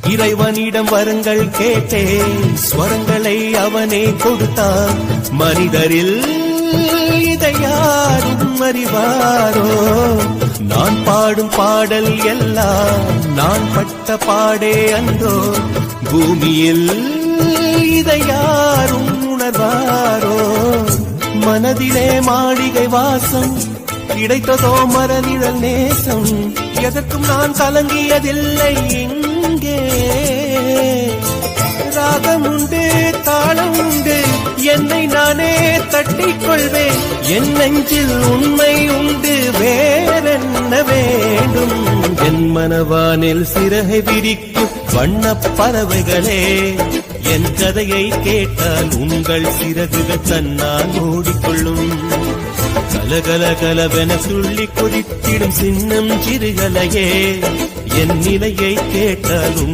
இறைவனிடம் வரங்கள் கேட்டேன், ஸ்வரங்களை அவனே கொடுத்தான். மனிதரில் இதை யாரும் அறிவாரோ? நான் பாடும் பாடல் எல்லாம் நான் பட்ட பாடே அன்றோ? பூமியில் இதை யாரும் உணர்வாரோ? மனதிலே மாளிகை வாசம், கிடைத்ததோ மரநிழல் நேசம். எதற்கும் நான் கலங்கியதில்லை இங்கே. ராகம் உண்டு, தாளம் உண்டு, என்னை நானே தட்டிக் கொள்வேன். என் நெஞ்சில் உண்மை உண்டு, வேறென்ன வேண்டும்? என் மனவானில் சிறகை விரிக்கும் வண்ணப் பறவைகளே, என் கதையை கேட்டால் உங்கள் சிறகுகள் தன்னால் மூடிக்கொள்ளும். கலகல கலவென துள்ளி கொதித்திடும் சின்னம் சிறுகலையே, என் நிலையை கேட்டால்